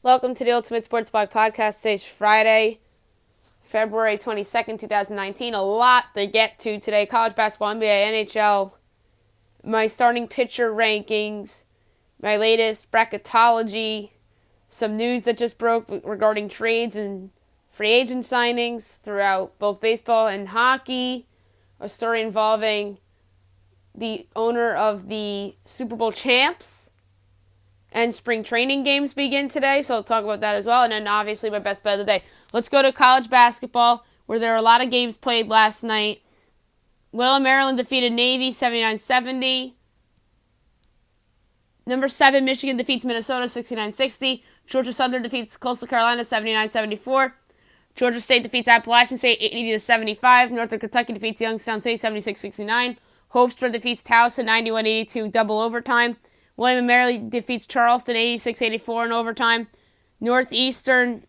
Welcome to the Ultimate Sports Blog Podcast. Today's Friday, February 22nd, 2019. A lot to get to today. College basketball, NBA, NHL, my starting pitcher rankings, my latest bracketology, some news that just broke regarding trades and free agent signings throughout both baseball and hockey, a story involving the owner of the Super Bowl champs, and spring training games begin today, so I'll talk about that as well. And then obviously my best bet of the day. Let's go to college basketball, where there were a lot of games played last night. Loyola Maryland defeated Navy 79-70. Number 7, Michigan defeats Minnesota 69-60. Georgia Southern defeats Coastal Carolina 79-74. Georgia State defeats Appalachian State 80-75. Northern Kentucky defeats Youngstown State 76-69. Hofstra defeats Towson 91-82 double overtime. William & Mary defeats Charleston 86-84 in overtime. Northeastern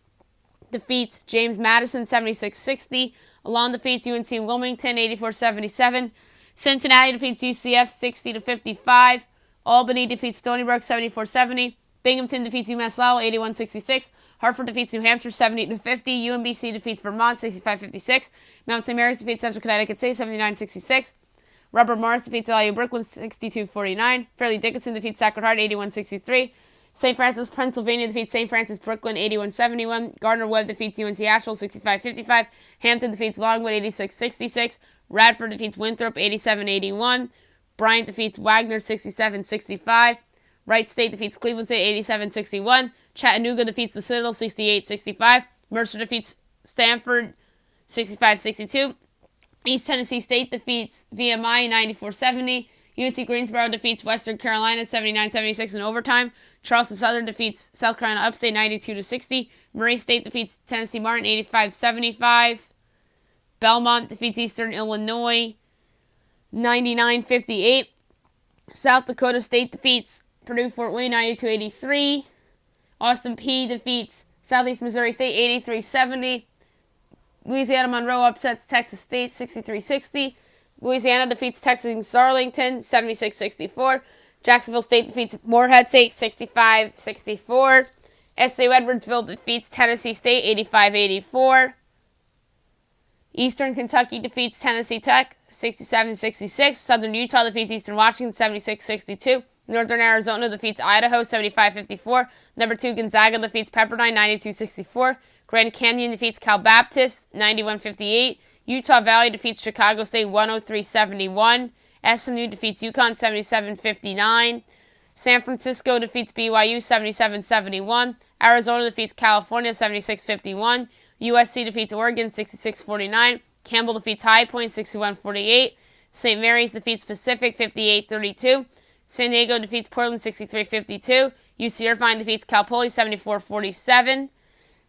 defeats James Madison 76-60. Alon defeats UNC Wilmington 84-77. Cincinnati defeats UCF 60-55. Albany defeats Stony Brook 74-70. Binghamton defeats UMass Lowell 81-66. Hartford defeats New Hampshire 70-50. UMBC defeats Vermont 65-56. Mount St. Mary's defeats Central Connecticut State 79-66. Robert Morris defeats LIU Brooklyn 62-49. Fairleigh Dickinson defeats Sacred Heart 81-63. St. Francis, Pennsylvania defeats St. Francis Brooklyn 81-71. Gardner-Webb defeats UNC Asheville 65-55. Hampton defeats Longwood 86-66. Radford defeats Winthrop 87-81. Bryant defeats Wagner 67-65. Wright State defeats Cleveland State 87-61. Chattanooga defeats the Citadel 68-65. Mercer defeats Stanford 65-62. East Tennessee State defeats VMI 94-70. UNC Greensboro defeats Western Carolina 79-76 in overtime. Charleston Southern defeats South Carolina Upstate 92-60. Murray State defeats Tennessee Martin 85-75. Belmont defeats Eastern Illinois 99-58. South Dakota State defeats Purdue Fort Wayne 92-83. Austin Peay defeats Southeast Missouri State 83-70. Louisiana Monroe upsets Texas State 63-60. Louisiana defeats Texas Arlington 76-64. Jacksonville State defeats Morehead State 65-64. SU Edwardsville defeats Tennessee State 85-84. Eastern Kentucky defeats Tennessee Tech 67-66. Southern Utah defeats Eastern Washington 76-62. Northern Arizona defeats Idaho 75-54. Number 2 Gonzaga defeats Pepperdine 92-64. Grand Canyon defeats Cal Baptist 91-58. Utah Valley defeats Chicago State 103-71. SMU defeats UConn 77-59. San Francisco defeats BYU 77-71. Arizona defeats California 76-51. USC defeats Oregon 66-49. Campbell defeats High Point 61-48. St. Mary's defeats Pacific 58-32. San Diego defeats Portland 63-52. UC Irvine defeats Cal Poly 74-47.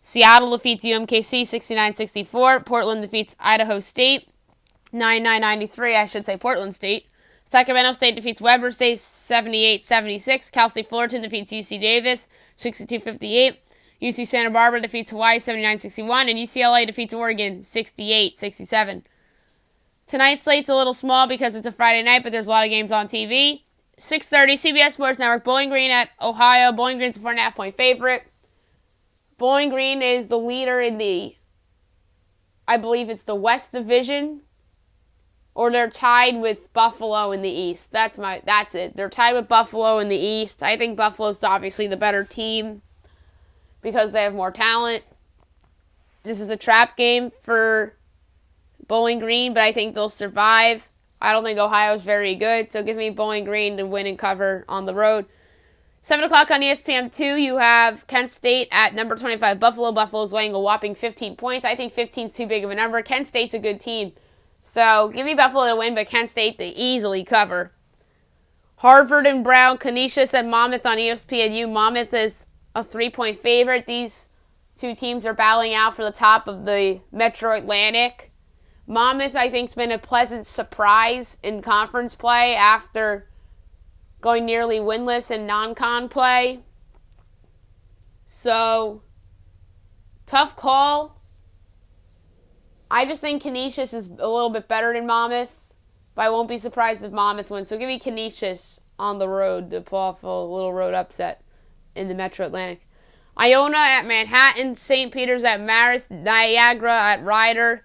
Seattle defeats UMKC 69-64. Portland defeats Idaho State 99-93. I should say Portland State. Sacramento State defeats Weber State 78-76. Cal State Fullerton defeats UC Davis 62-58. UC Santa Barbara defeats Hawaii 79-61. And UCLA defeats Oregon 68-67. Tonight's slate's a little small because it's a Friday night, but there's a lot of games on TV. 6:30 CBS Sports Network. Bowling Green at Ohio. Bowling Green's a 4.5-point favorite. Bowling Green is the leader in I believe it's the West Division, or they're tied with Buffalo in the East. That's it. They're tied with Buffalo in the East. I think Buffalo's obviously the better team because they have more talent. This is a trap game for Bowling Green, but I think they'll survive. I don't think Ohio's very good, so give me Bowling Green to win and cover on the road. 7 o'clock on ESPN2, you have Kent State at number 25 Buffalo. Buffalo's laying a whopping 15 points. I think 15 is too big of a number. Kent State's a good team. So give me Buffalo to win, but Kent State to easily cover. Harvard and Brown, Canisius and Monmouth on ESPNU. Monmouth is a 3-point favorite. These two teams are battling out for the top of the Metro Atlantic. Monmouth, I think, has been a pleasant surprise in conference play after going nearly winless in non-con play. So, tough call. I just think Canisius is a little bit better than Monmouth, but I won't be surprised if Monmouth wins. So give me Canisius on the road to pull off a little road upset in the Metro Atlantic. Iona at Manhattan, St. Peter's at Marist, Niagara at Ryder,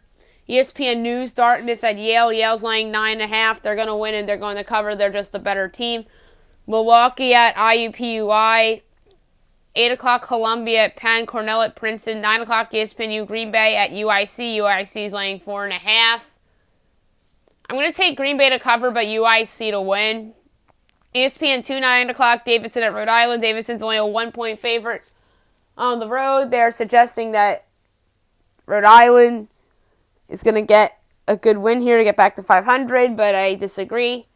ESPN News, Dartmouth at Yale. Yale's laying 9.5. They're going to win and they're going to cover. They're just a better team. Milwaukee at IUPUI. 8 o'clock Columbia at Penn. Cornell at Princeton. 9 o'clock ESPNU Green Bay at UIC. UIC is laying 4.5. I'm going to take Green Bay to cover, but UIC to win. ESPN 2, 9 o'clock Davidson at Rhode Island. Davidson's only a 1-point favorite on the road. They're suggesting that Rhode Island is going to get a good win here to get back to 500, but I disagree.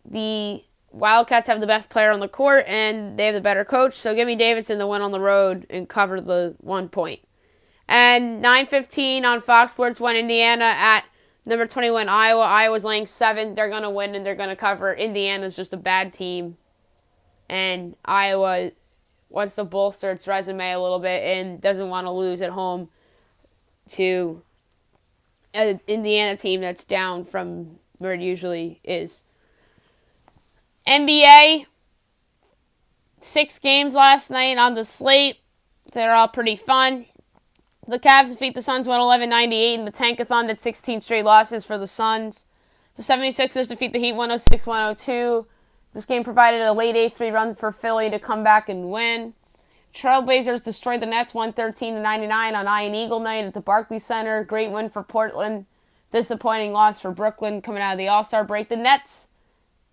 The Wildcats have the best player on the court, and they have the better coach, so give me Davidson to win on the road and cover the 1 point. And 9:15 on Fox Sports 1, Indiana at number 21, Iowa. Iowa's laying 7. They're going to win, and they're going to cover. Indiana's just a bad team, and Iowa wants to bolster its resume a little bit and doesn't want to lose at home to an Indiana team that's down from where it usually is. NBA, 6 games last night on the slate. They're all pretty fun. The Cavs defeat the Suns 111-98 in the Tankathon. That's 16 straight losses for the Suns. The 76ers defeat the Heat 106-102. This game provided a late 8-3 run for Philly to come back and win. Trailblazers destroyed the Nets 113-99 on Iron Eagle night at the Barclays Center. Great win for Portland. Disappointing loss for Brooklyn coming out of the All-Star break. The Nets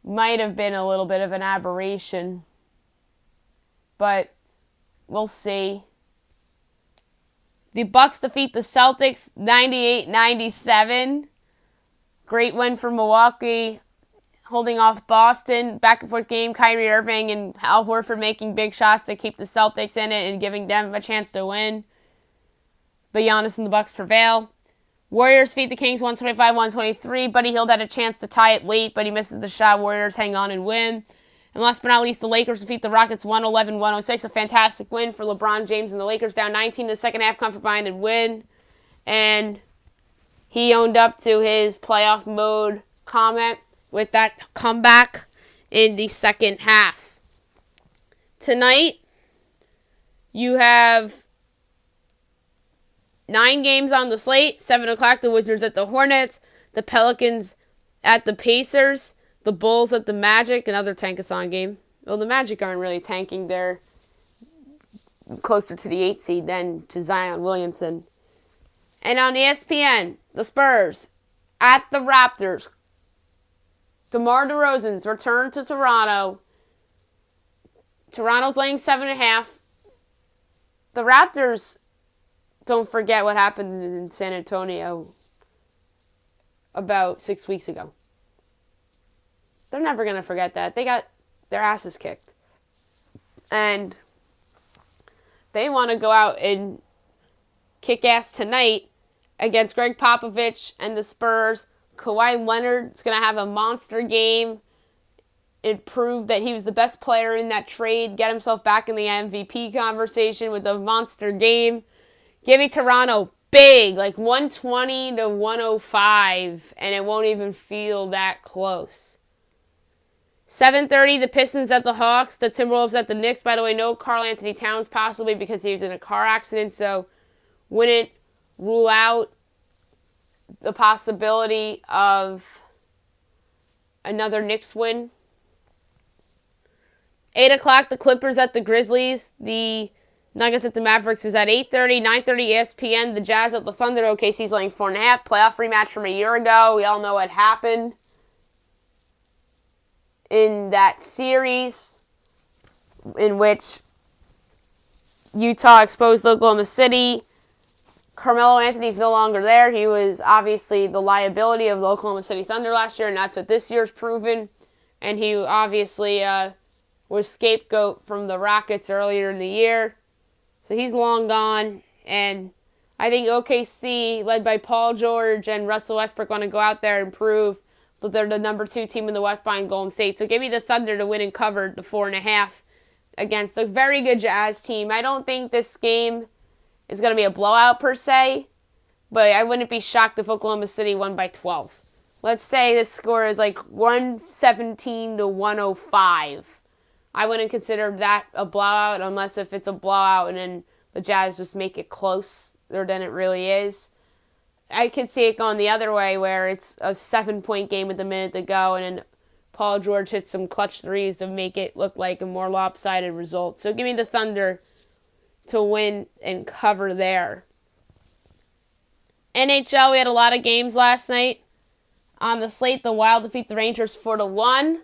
might have been a little bit of an aberration, but we'll see. The Bucks defeat the Celtics 98-97. Great win for Milwaukee, holding off Boston. Back and forth game. Kyrie Irving and Al Horford making big shots to keep the Celtics in it and giving them a chance to win. But Giannis and the Bucks prevail. Warriors defeat the Kings 125-123. Buddy Hield had a chance to tie it late, but he misses the shot. Warriors hang on and win. And last but not least, the Lakers defeat the Rockets 111-106. A fantastic win for LeBron James and the Lakers, down 19 in the second half, come from behind and win. And he owned up to his playoff mode comment with that comeback in the second half. Tonight, you have 9 games on the slate. 7 o'clock, the Wizards at the Hornets. The Pelicans at the Pacers. The Bulls at the Magic, another tankathon game. Well, the Magic aren't really tanking. They're closer to the 8 seed than to Zion Williamson. And on ESPN, the Spurs at the Raptors. DeMar DeRozan's return to Toronto. Toronto's laying 7.5. The Raptors, don't forget what happened in San Antonio about 6 weeks ago. They're never going to forget that. They got their asses kicked. And they want to go out and kick ass tonight against Greg Popovich and the Spurs. Kawhi Leonard's going to have a monster game and prove that he was the best player in that trade. Get himself back in the MVP conversation with a monster game. Give me Toronto big, like 120-105, and it won't even feel that close. 7:30, the Pistons at the Hawks. The Timberwolves at the Knicks. By the way, no Karl Anthony Towns possibly because he was in a car accident, so wouldn't rule out the possibility of another Knicks win. 8 o'clock, the Clippers at the Grizzlies. The Nuggets at the Mavericks is at 8:30. 9:30 ESPN. The Jazz at the Thunder. OKC's laying 4.5. Playoff rematch from a year ago. We all know what happened in that series in which Utah exposed Oklahoma City. Carmelo Anthony's no longer there. He was obviously the liability of the Oklahoma City Thunder last year, and that's what this year's proven. And he obviously was scapegoat from the Rockets earlier in the year. So he's long gone. And I think OKC, led by Paul George and Russell Westbrook, want to go out there and prove that they're the number 2 team in the West behind Golden State. So give me the Thunder to win and cover the 4.5 against a very good Jazz team. I don't think this game is going to be a blowout per se, but I wouldn't be shocked if Oklahoma City won by 12. Let's say the score is like 117-105 I wouldn't consider that a blowout unless if it's a blowout and then the Jazz just make it closer than it really is. I could see it going the other way where it's a 7-point game with a minute to go and then Paul George hits some clutch threes to make it look like a more lopsided result. So give me the Thunder to win and cover there. NHL, we had a lot of games last night. On the slate, the Wild defeat the Rangers 4-1.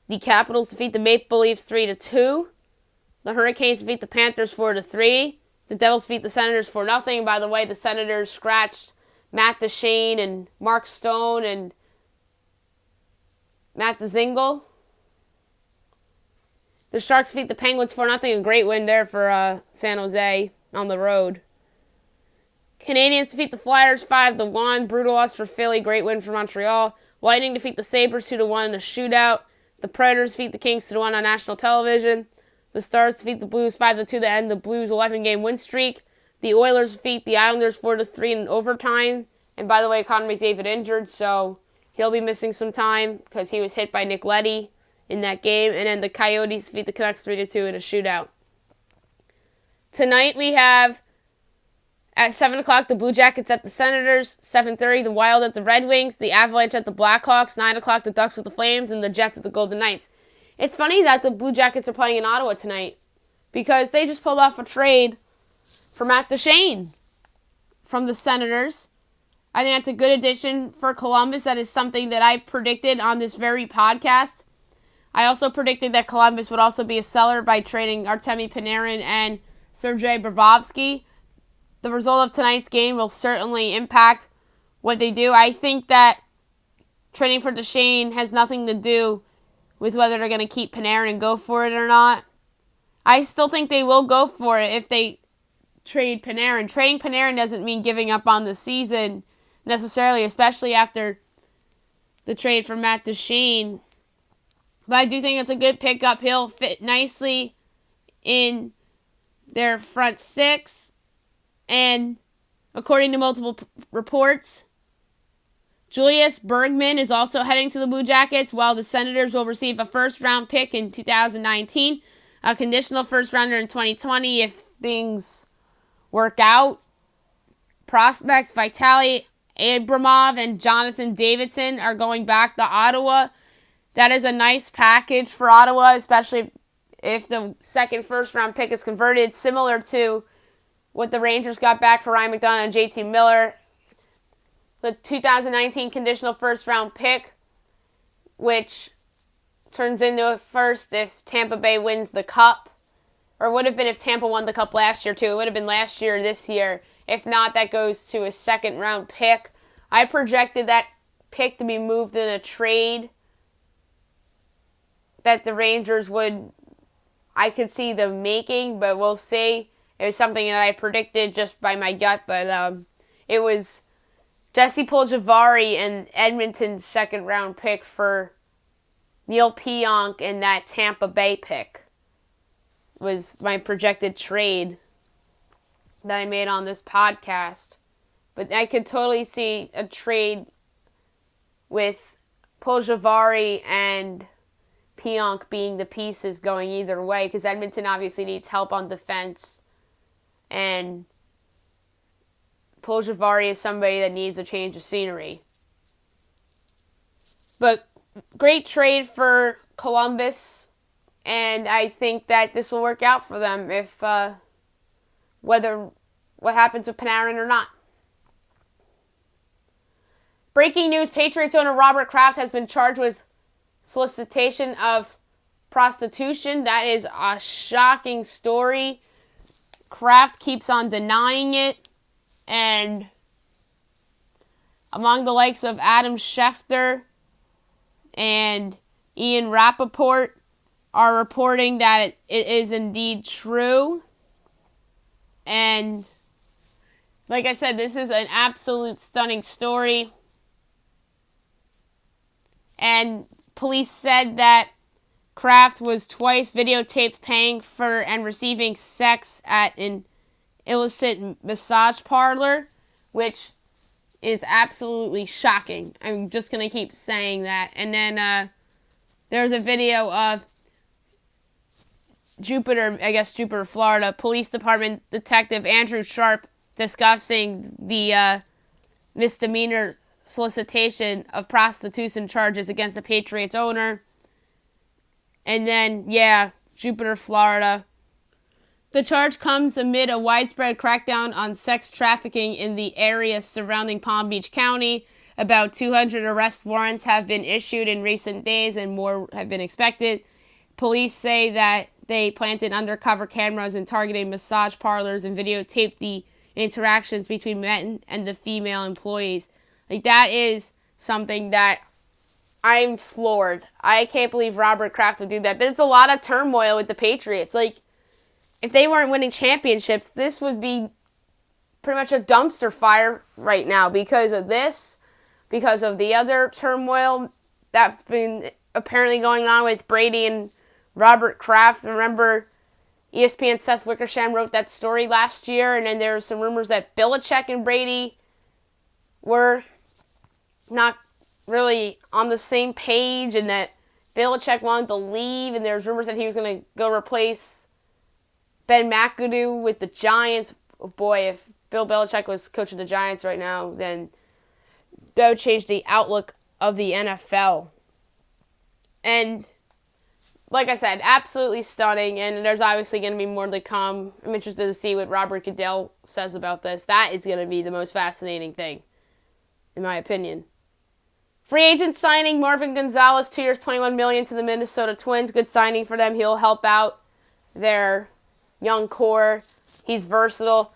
The Capitals defeat the Maple Leafs 3-2. The Hurricanes defeat the Panthers 4-3. The Devils defeat the Senators 4-0. By the way, the Senators scratched Matt Duchene and Mark Stone and Matt Dzingel. The Sharks defeat the Penguins 4-0. A great win there for San Jose on the road. Canadiens defeat the Flyers 5-1. Brutal loss for Philly. Great win for Montreal. Lightning defeat the Sabres 2-1 in a shootout. The Predators defeat the Kings 2-1 on national television. The Stars defeat the Blues 5-2 to end the Blues' 11-game win streak. The Oilers defeat the Islanders 4-3 in overtime. And by the way, Connor McDavid injured, so he'll be missing some time because he was hit by Nick Leddy in that game. And then the Coyotes defeat the Canucks 3-2 in a shootout. Tonight we have at 7 o'clock, the Blue Jackets at the Senators. 7:30, the Wild at the Red Wings. The Avalanche at the Blackhawks. 9 o'clock, the Ducks at the Flames. And the Jets at the Golden Knights. It's funny that the Blue Jackets are playing in Ottawa tonight because they just pulled off a trade for Matt Duchene from the Senators. I think that's a good addition for Columbus. That is something that I predicted on this very podcast. I also predicted that Columbus would also be a seller by trading Artemi Panarin and Sergei Bobrovsky. The result of tonight's game will certainly impact what they do. I think that trading for Duchene has nothing to do with whether they're going to keep Panarin and go for it or not. I still think they will go for it if they trade Panarin. Trading Panarin doesn't mean giving up on the season necessarily, especially after the trade for Matt Duchene. But I do think it's a good pickup. He'll fit nicely in their front six. And according to multiple reports, Julius Bergman is also heading to the Blue Jackets, while the Senators will receive a first-round pick in 2019, a conditional first-rounder in 2020 if things work out. Prospects Vitaly Abramov and Jonathan Davidson are going back to Ottawa. That is a nice package for Ottawa, especially if the second first-round pick is converted, similar to what the Rangers got back for Ryan McDonagh and JT Miller. The 2019 conditional first-round pick, which turns into a first if Tampa Bay wins the Cup. Or would have been if Tampa won the Cup last year, too. It would have been last year or this year. If not, that goes to a second-round pick. I projected that pick to be moved in a trade that the Rangers would, I could see them making, but we'll see. It was something that I predicted just by my gut, but it was Jesse Puljujarvi and Edmonton's second-round pick for Neil Pionk and that Tampa Bay pick was my projected trade that I made on this podcast. But I could totally see a trade with Puljujarvi and Pionk being the pieces going either way, because Edmonton obviously needs help on defense. And Puljujarvi is somebody that needs a change of scenery. But great trade for Columbus, and I think that this will work out for them if whether what happens with Panarin or not. Breaking news, Patriots owner Robert Kraft has been charged with solicitation of prostitution. That is a shocking story. Kraft keeps on denying it, and among the likes of Adam Schefter and Ian Rappaport are reporting that it is indeed true. And like I said, this is an absolute stunning story. And police said that Kraft was twice videotaped paying for and receiving sex at an illicit massage parlor, which is absolutely shocking. I'm just going to keep saying that. And then there's a video of Jupiter, Florida, Police Department Detective Andrew Sharp discussing the misdemeanor solicitation of prostitution charges against the Patriots owner. And then, Jupiter, Florida. The charge comes amid a widespread crackdown on sex trafficking in the area surrounding Palm Beach County. About 200 arrest warrants have been issued in recent days and more have been expected. Police say that they planted undercover cameras and targeted massage parlors and videotaped the interactions between men and the female employees. Like, that is something that I'm floored. I can't believe Robert Kraft would do that. There's a lot of turmoil with the Patriots. Like, if they weren't winning championships, this would be pretty much a dumpster fire right now because of this, because of the other turmoil that's been apparently going on with Brady and Robert Kraft. Remember, ESPN's Seth Wickersham wrote that story last year, and then there were some rumors that Belichick and Brady were not really on the same page, and that Belichick wanted to leave, and there was rumors that he was going to go replace Ben McAdoo with the Giants. Oh boy, if Bill Belichick was coaching the Giants right now, then that would change the outlook of the NFL. And like I said, absolutely stunning, and there's obviously going to be more to come. I'm interested to see what Robert Goodell says about this. That is going to be the most fascinating thing, in my opinion. Free agent signing Marvin Gonzalez, 2 years, $21 million to the Minnesota Twins. Good signing for them. He'll help out their young core. He's versatile.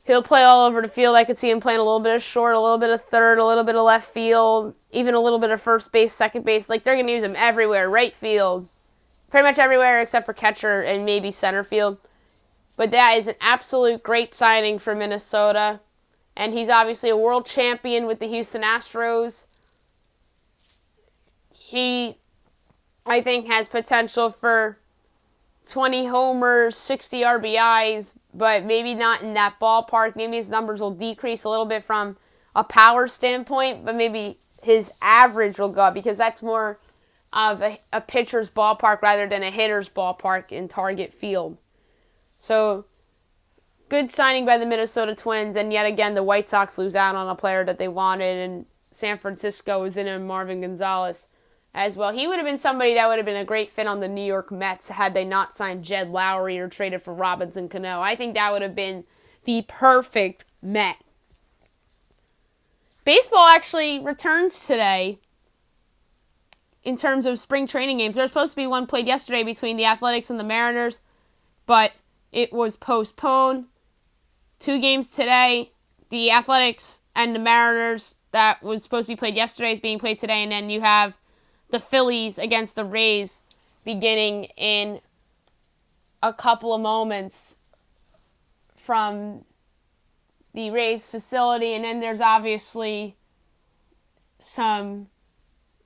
He'll play all over the field. I could see him playing a little bit of short, a little bit of third, a little bit of left field, even a little bit of first base, second base. Like, they're going to use him everywhere. Right field. Pretty much everywhere except for catcher and maybe center field. But that is an absolute great signing for Minnesota. And he's obviously a world champion with the Houston Astros. He, I think, has potential for 20 homers, 60 RBIs, but maybe not in that ballpark. Maybe his numbers will decrease a little bit from a power standpoint, but maybe his average will go up because that's more of a pitcher's ballpark rather than a hitter's ballpark in Target Field. So, good signing by the Minnesota Twins, and yet again, the White Sox lose out on a player that they wanted, and San Francisco is in Marvin Gonzalez as well. He would have been somebody that would have been a great fit on the New York Mets had they not signed Jed Lowry or traded for Robinson Cano. I think that would have been the perfect Met. Baseball actually returns today in terms of spring training games. There's supposed to be one played yesterday between the Athletics and the Mariners, but it was postponed. 2 games today. The Athletics and the Mariners that was supposed to be played yesterday is being played today, and then you have the Phillies against the Rays beginning in a couple of moments from the Rays facility. And then there's obviously some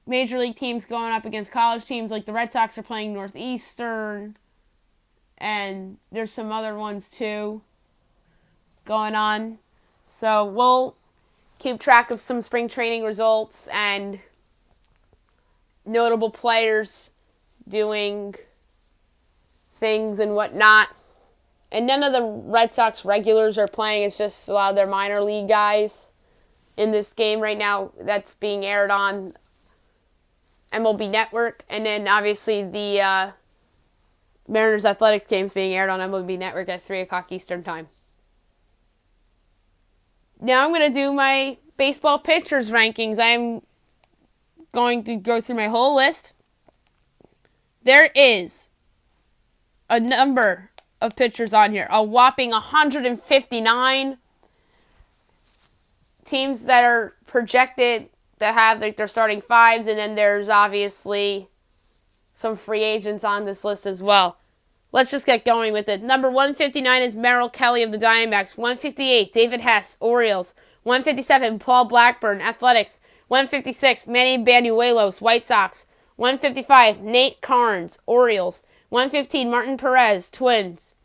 Major League teams going up against college teams, like the Red Sox are playing Northeastern, and there's some other ones too going on. So we'll keep track of some spring training results and notable players doing things and whatnot. And none of the Red Sox regulars are playing. It's just a lot of their minor league guys in this game right now that's being aired on MLB Network. And then obviously the Mariners Athletics game's being aired on MLB Network at 3 o'clock Eastern Time. Now I'm going to do my baseball pitchers rankings. I'm going to go through my whole list. There is a number of pitchers on here. A whopping 159 teams that are projected to have their starting fives, and then there's obviously some free agents on this list as well. Let's just get going with it. Number 159 is Merrill Kelly of the Diamondbacks. 158, David Hess, Orioles. 157, Paul Blackburn, Athletics. 156, Manny Banuelos, White Sox. 155, Nate Carnes, Orioles. 115, Martin Perez, Twins.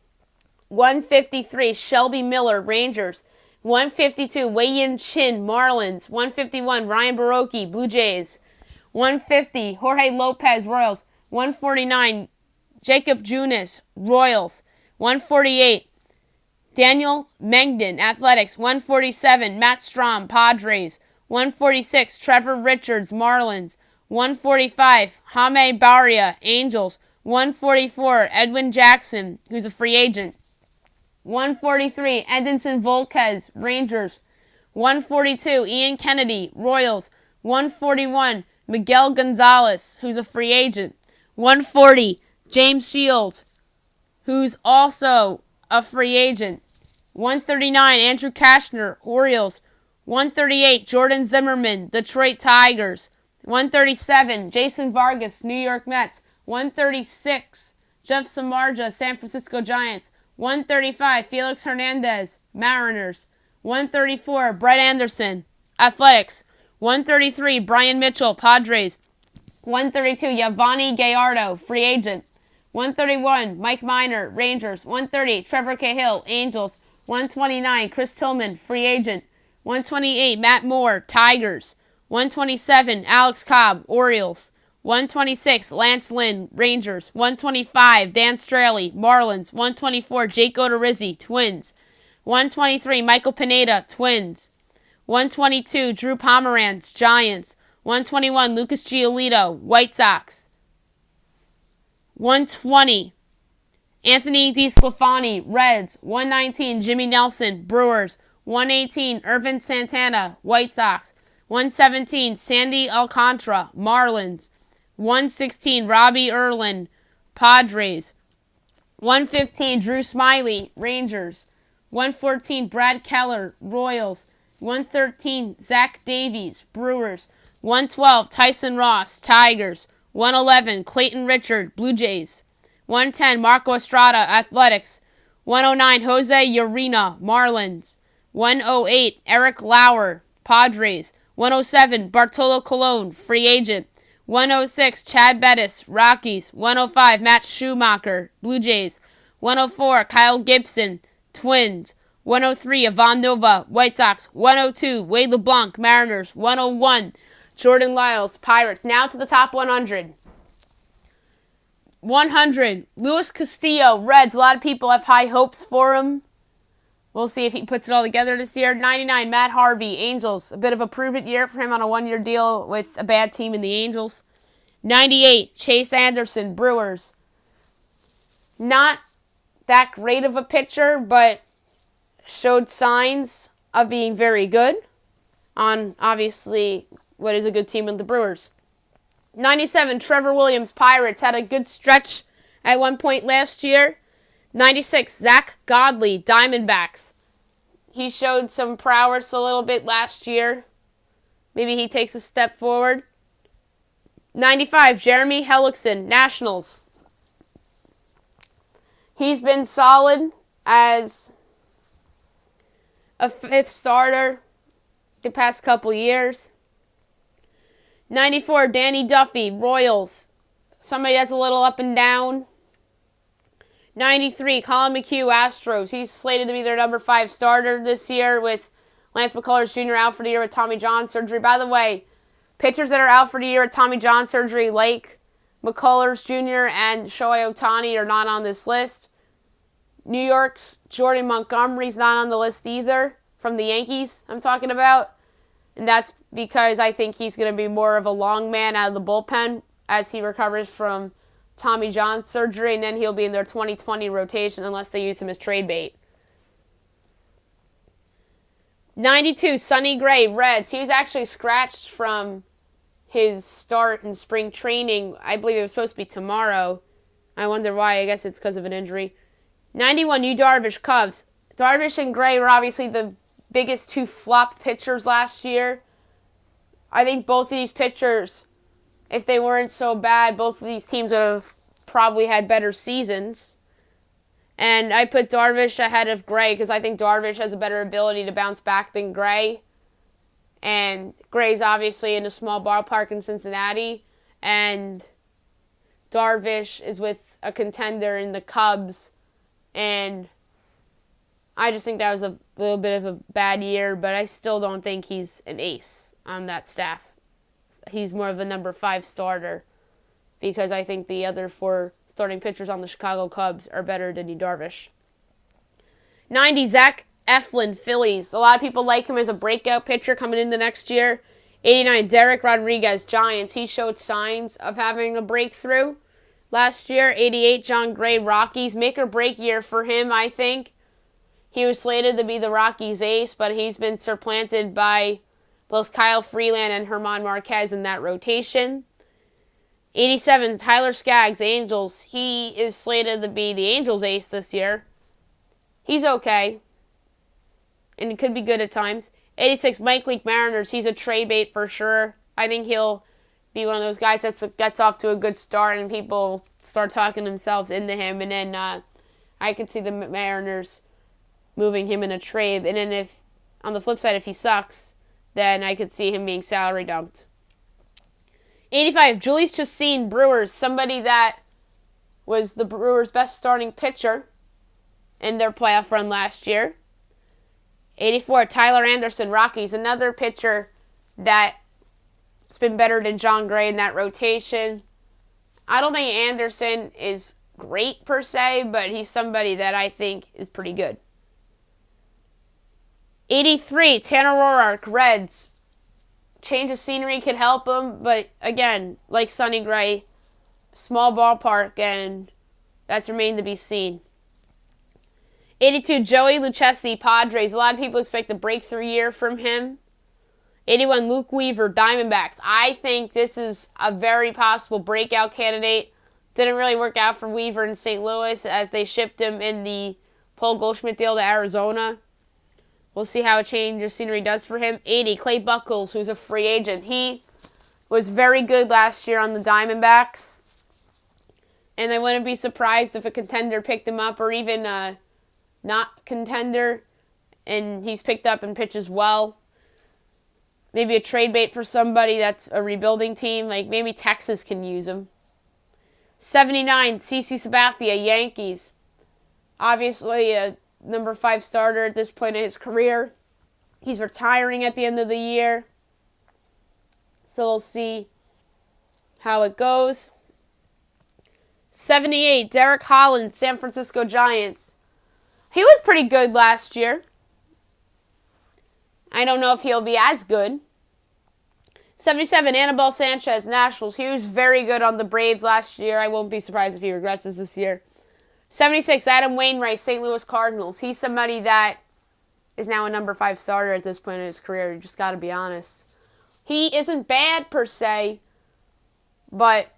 153, Shelby Miller, Rangers. 152, Wei-Yin Chin, Marlins. 151, Ryan Baroque, Blue Jays. 150, Jorge Lopez, Royals. 149, Jacob Junis, Royals. 148, Daniel Mengden, Athletics. 147, Matt Strom, Padres. 146, Trevor Richards, Marlins. 145, Jaime Barria, Angels. 144, Edwin Jackson, who's a free agent. 143, Edinson Volquez, Rangers. 142, Ian Kennedy, Royals. 141, Miguel Gonzalez, who's a free agent. 140, James Shields, who's also a free agent. 139, Andrew Kashner, Orioles. 138, Jordan Zimmerman, Detroit Tigers. 137, Jason Vargas, New York Mets. 136, Jeff Samardzija, San Francisco Giants. 135, Felix Hernandez, Mariners. 134, Brett Anderson, Athletics. 133, Brian Mitchell, Padres. 132, Yovani Gallardo, free agent. 131, Mike Minor, Rangers. 130, Trevor Cahill, Angels. 129, Chris Tillman, free agent. 128, Matt Moore, Tigers. 127, Alex Cobb, Orioles. 126, Lance Lynn, Rangers. 125, Dan Straley, Marlins. 124, Jake Odorizzi, Twins. 123, Michael Pineda, Twins. 122, Drew Pomeranz, Giants. 121, Lucas Giolito, White Sox. 120, Anthony DeSclafani, Reds. 119, Jimmy Nelson, Brewers. 118, Irvin Santana, White Sox. 117, Sandy Alcantara, Marlins. 116, Robbie Erlin, Padres. 115, Drew Smyly, Rangers. 114, Brad Keller, Royals. 113, Zach Davies, Brewers. 112, Tyson Ross, Tigers. 111, Clayton Richard, Blue Jays. 110, Marco Estrada, Athletics. 109, Jose Urena, Marlins. 108, Eric Lauer, Padres. 107, Bartolo Colon, free agent. 106, Chad Bettis, Rockies. 105, Matt Schumacher, Blue Jays. 104, Kyle Gibson, Twins. 103, Ivan Nova, White Sox. 102, Wade LeBlanc, Mariners. 101, Jordan Lyles, Pirates. Now to the top 100. 100, Luis Castillo, Reds. A lot of people have high hopes for him. We'll see if he puts it all together this year. 99, Matt Harvey, Angels. A bit of a prove-it year for him on a one-year deal with a bad team in the Angels. 98, Chase Anderson, Brewers. Not that great of a pitcher, but showed signs of being very good on, obviously, what is a good team in the Brewers. 97, Trevor Williams, Pirates. Had a good stretch at one point last year. 96, Zach Godley, Diamondbacks. He showed some prowess a little bit last year. Maybe he takes a step forward. 95, Jeremy Hellickson, Nationals. He's been solid as a fifth starter the past couple years. 94, Danny Duffy, Royals. Somebody that's a little up and down. 93, Colin McHugh, Astros. He's slated to be their number 5 starter this year with Lance McCullers Jr. out for the year with Tommy John surgery. By the way, pitchers that are out for the year with Tommy John surgery, like McCullers Jr. and Shohei Ohtani, are not on this list. New York's Jordan Montgomery's not on the list either, from the Yankees I'm talking about. And that's because I think he's going to be more of a long man out of the bullpen as he recovers from Tommy John surgery, and then he'll be in their 2020 rotation unless they use him as trade bait. 92, Sonny Gray, Reds. He was actually scratched from his start in spring training. I believe it was supposed to be tomorrow. I wonder why. I guess it's because of an injury. 91, Yu Darvish, Cubs. Darvish and Gray were obviously the biggest 2 flop pitchers last year. I think both of these pitchers, if they weren't so bad, both of these teams would have probably had better seasons. And I put Darvish ahead of Gray because I think Darvish has a better ability to bounce back than Gray. And Gray's obviously in a small ballpark in Cincinnati. And Darvish is with a contender in the Cubs. And I just think that was a little bit of a bad year, but I still don't think he's an ace on that staff. He's more of a number 5 starter. because I think the other 4 starting pitchers on the Chicago Cubs are better than Darvish. 90, Zach Eflin, Phillies. A lot of people like him as a breakout pitcher coming into next year. 89, Derek Rodriguez, Giants. He showed signs of having a breakthrough last year. 88, John Gray, Rockies. Make or break year for him, I think. He was slated to be the Rockies' ace, but he's been supplanted by both Kyle Freeland and German Marquez in that rotation. 87, Tyler Skaggs, Angels. He is slated to be the Angels' ace this year. He's okay, and it could be good at times. 86, Mike Leake, Mariners. He's a trade bait for sure. I think he'll be one of those guys that gets off to a good start and people start talking themselves into him. And then I could see the Mariners moving him in a trade. And then if, on the flip side, if he sucks, then I could see him being salary dumped. 85, Julius Chassin, Brewers. Somebody that was the Brewers' best starting pitcher in their playoff run last year. 84, Tyler Anderson, Rockies. Another pitcher that's been better than John Gray in that rotation. I don't think Anderson is great per se, but he's somebody that I think is pretty good. 83, Tanner Roark, Reds. Change of scenery could help him, but again, like Sonny Gray, small ballpark, and that's remained to be seen. 82, Joey Lucchesi, Padres. A lot of people expect a breakthrough year from him. 81, Luke Weaver, Diamondbacks. I think this is a very possible breakout candidate. Didn't really work out for Weaver in St. Louis as they shipped him in the Paul Goldschmidt deal to Arizona. We'll see how a change of scenery does for him. 80, Clay Buchholz, who's a free agent. He was very good last year on the Diamondbacks. And I wouldn't be surprised if a contender picked him up, or even not contender, and he's picked up and pitches well. Maybe a trade bait for somebody that's a rebuilding team. Like maybe Texas can use him. 79, CC Sabathia, Yankees. Obviously a number 5 starter at this point in his career. He's retiring at the end of the year. So we'll see how it goes. 78, Derek Holland, San Francisco Giants. He was pretty good last year. I don't know if he'll be as good. 77, Anibal Sanchez, Nationals. He was very good on the Braves last year. I won't be surprised if he regresses this year. 76, Adam Wainwright, St. Louis Cardinals. He's somebody that is now a number 5 starter at this point in his career. You just got to be honest. He isn't bad per se, but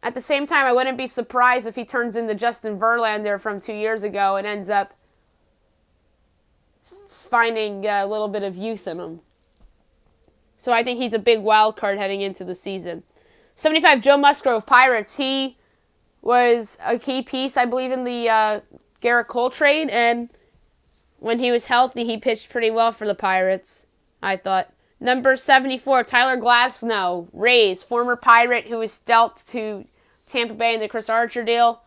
at the same time, I wouldn't be surprised if he turns into Justin Verlander from 2 years ago and ends up finding a little bit of youth in him. So I think he's a big wild card heading into the season. 75, Joe Musgrove, Pirates. He was a key piece, I believe, in the Garrett Cole trade, and when he was healthy, he pitched pretty well for the Pirates, I thought. Number 74, Tyler Glasnow, Rays, former Pirate who was dealt to Tampa Bay in the Chris Archer deal.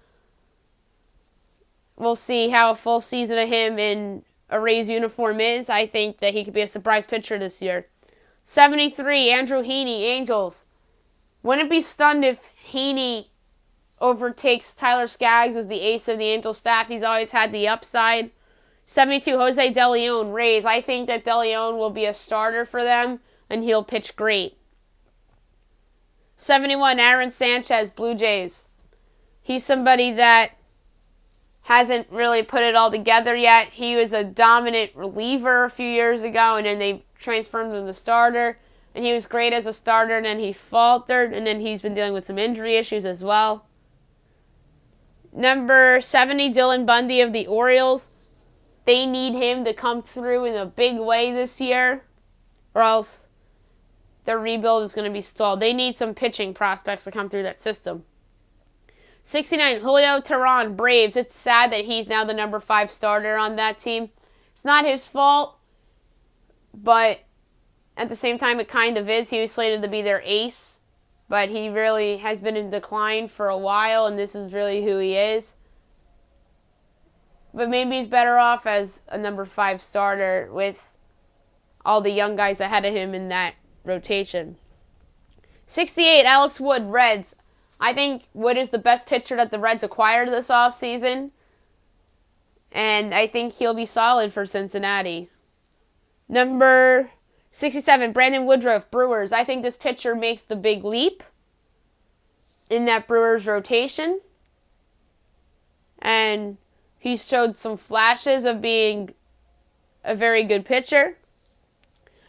We'll see how a full season of him in a Rays uniform is. I think that he could be a surprise pitcher this year. 73, Andrew Heaney, Angels. Wouldn't be stunned if Heaney overtakes Tyler Skaggs as the ace of the Angel staff. He's always had the upside. 72, Jose De Leon, Rays. I think that De Leon will be a starter for them, and he'll pitch great. 71, Aaron Sanchez, Blue Jays. He's somebody that hasn't really put it all together yet. He was a dominant reliever a few years ago, and then they transformed him to starter, and he was great as a starter, and then he faltered, and then he's been dealing with some injury issues as well. Number 70, Dylan Bundy of the Orioles. They need him to come through in a big way this year, or else their rebuild is going to be stalled. They need some pitching prospects to come through that system. 69, Julio Teheran, Braves. It's sad that he's now the number 5 starter on that team. It's not his fault, but at the same time it kind of is. He was slated to be their ace, but he really has been in decline for a while, and this is really who he is. But maybe he's better off as a number 5 starter with all the young guys ahead of him in that rotation. 68, Alex Wood, Reds. I think Wood is the best pitcher that the Reds acquired this offseason. And I think he'll be solid for Cincinnati. Number 67, Brandon Woodruff, Brewers. I think this pitcher makes the big leap in that Brewers rotation. And he's showed some flashes of being a very good pitcher.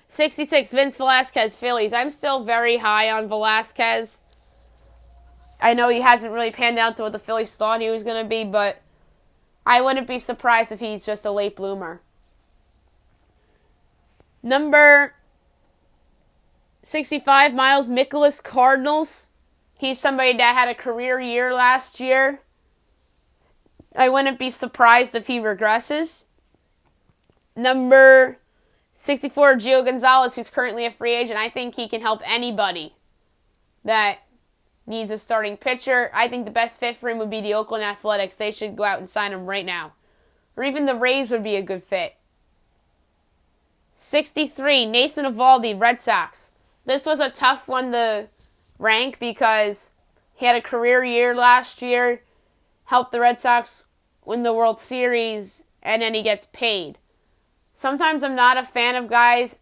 66, Vince Velasquez, Phillies. I'm still very high on Velasquez. I know he hasn't really panned out to what the Phillies thought he was going to be, but I wouldn't be surprised if he's just a late bloomer. Number 65, Miles Mikolas, Cardinals. He's somebody that had a career year last year. I wouldn't be surprised if he regresses. Number 64, Gio Gonzalez, who's currently a free agent. I think he can help anybody that needs a starting pitcher. I think the best fit for him would be the Oakland Athletics. They should go out and sign him right now. Or even the Rays would be a good fit. 63, Nathan Eovaldi, Red Sox. This was a tough one to rank because he had a career year last year, helped the Red Sox win the World Series, and then he gets paid. Sometimes I'm not a fan of guys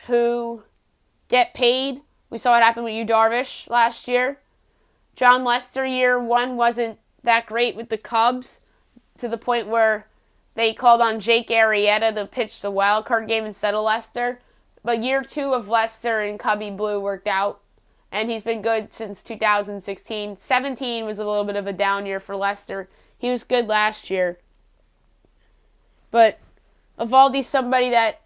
who get paid. We saw what happened with Yu Darvish last year. John Lester, year one, wasn't that great with the Cubs to the point where they called on Jake Arrieta to pitch the wild card game instead of Lester. But year two of Lester in Cubby Blue worked out, and he's been good since 2016. 17 was a little bit of a down year for Lester. He was good last year. But Eovaldi's somebody that,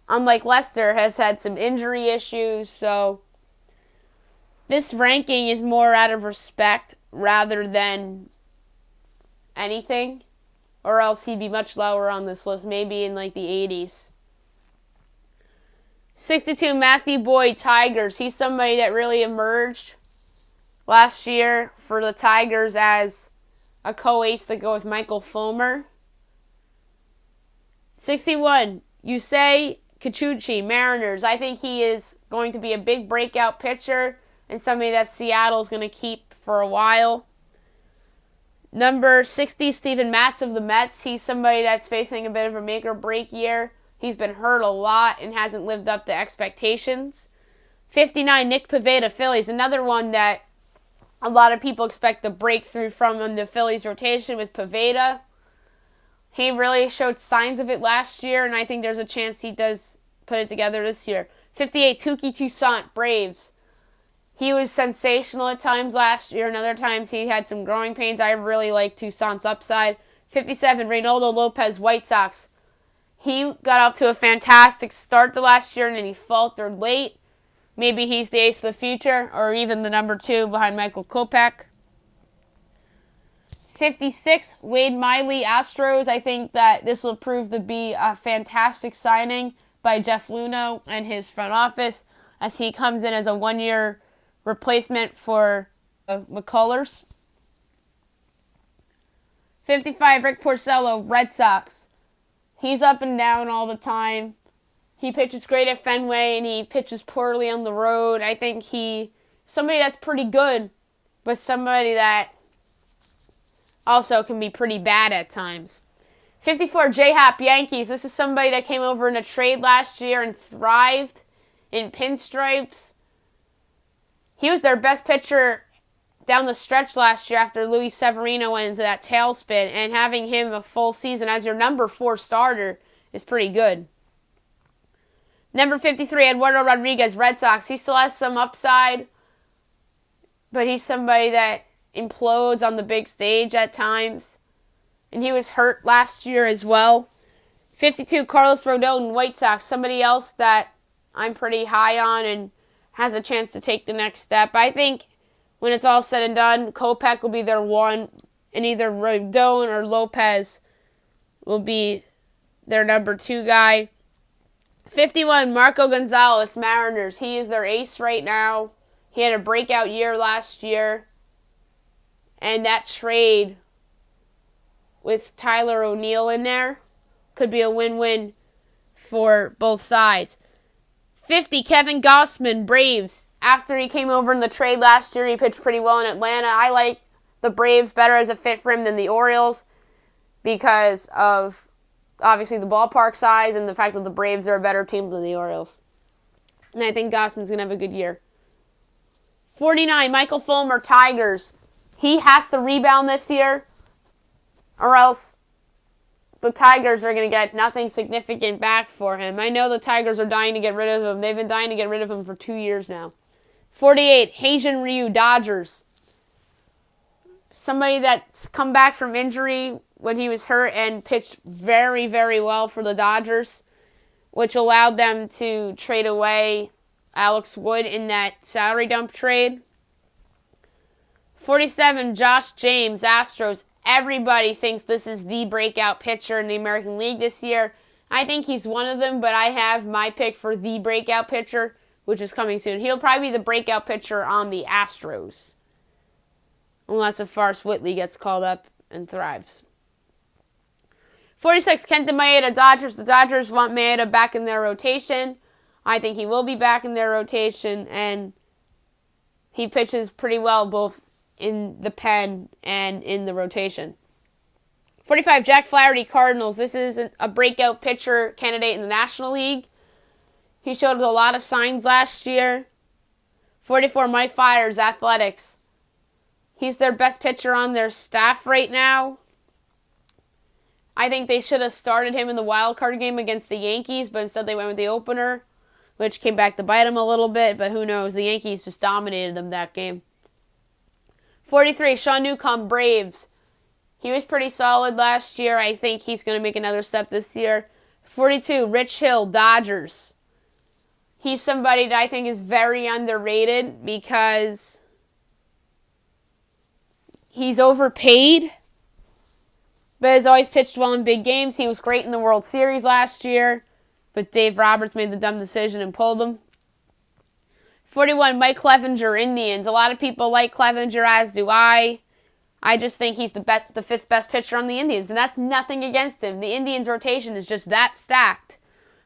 unlike Lester, has had some injury issues, so this ranking is more out of respect rather than anything, or else he'd be much lower on this list, maybe in like the 80s. 62, Matthew Boyd, Tigers. He's somebody that really emerged last year for the Tigers as a co-ace to go with Michael Fulmer. 61, Yusei Kikuchi, Mariners. I think he is going to be a big breakout pitcher and somebody that Seattle's going to keep for a while. Number 60, Steven Matz of the Mets. He's somebody that's facing a bit of a make-or-break year. He's been hurt a lot and hasn't lived up to expectations. 59, Nick Pivetta, Phillies. Another one that a lot of people expect a breakthrough from in the Phillies rotation with Pivetta. He really showed signs of it last year, and I think there's a chance he does put it together this year. 58, Touki Toussaint, Braves. He was sensational at times last year, and other times he had some growing pains. I really like Toussaint's upside. 57, Reynaldo Lopez, White Sox. He got off to a fantastic start the last year, and then he faltered late. Maybe he's the ace of the future, or even the number 2 behind Michael Kopech. 56, Wade Miley, Astros. I think that this will prove to be a fantastic signing by Jeff Luhnow and his front office as he comes in as a one-year replacement for McCullers. 55, Rick Porcello, Red Sox. He's up and down all the time. He pitches great at Fenway, and he pitches poorly on the road. I think he's somebody that's pretty good, but somebody that also can be pretty bad at times. 54, J-Hop, Yankees. This is somebody that came over in a trade last year and thrived in pinstripes. He was their best pitcher down the stretch last year after Luis Severino went into that tailspin, and having him a full season as your number 4 starter is pretty good. Number 53, Eduardo Rodriguez, Red Sox. He still has some upside, but he's somebody that implodes on the big stage at times, and he was hurt last year as well. 52, Carlos Rodon, White Sox. Somebody else that I'm pretty high on and has a chance to take the next step. I think when it's all said and done, Kopech will be their one, and either Rodon or Lopez will be their number 2 guy. 51, Marco Gonzalez, Mariners. He is their ace right now. He had a breakout year last year. And that trade with Tyler O'Neill in there could be a win-win for both sides. 50, Kevin Gausman, Braves. after he came over in the trade last year, he pitched pretty well in Atlanta. I like the Braves better as a fit for him than the Orioles because of, obviously, the ballpark size and the fact that the Braves are a better team than the Orioles. And I think Gausman's going to have a good year. 49, Michael Fulmer, Tigers. He has to rebound this year, or else the Tigers are going to get nothing significant back for him. I know the Tigers are dying to get rid of him. They've been dying to get rid of him for 2 years now. 48, Heijun Ryu, Dodgers. Somebody that's come back from injury when he was hurt and pitched very, very well for the Dodgers, which allowed them to trade away Alex Wood in that salary dump trade. 47, Josh James, Astros. Everybody thinks this is the breakout pitcher in the American League this year. I think he's one of them, but I have my pick for the breakout pitcher, which is coming soon. He'll probably be the breakout pitcher on the Astros, unless if Forrest Whitley gets called up and thrives. 46, Kenta Maeda, Dodgers. The Dodgers want Maeda back in their rotation. I think he will be back in their rotation, and he pitches pretty well both in the pen and in the rotation. 45, Jack Flaherty, Cardinals. This is a breakout pitcher candidate in the National League. He showed a lot of signs last year. 44, Mike Fiers, Athletics. He's their best pitcher on their staff right now. I think they should have started him in the wild card game against the Yankees, but instead they went with the opener, which came back to bite him a little bit, but who knows? The Yankees just dominated them that game. 43, Sean Newcomb, Braves. He was pretty solid last year. I think he's going to make another step this year. 42, Rich Hill, Dodgers. He's somebody that I think is very underrated because he's overpaid, but has always pitched well in big games. He was great in the World Series last year, but Dave Roberts made the dumb decision and pulled him. 41, Mike Clevenger, Indians. A lot of people like Clevenger, as do I. I just think he's the fifth best pitcher on the Indians, and that's nothing against him. The Indians' rotation is just that stacked.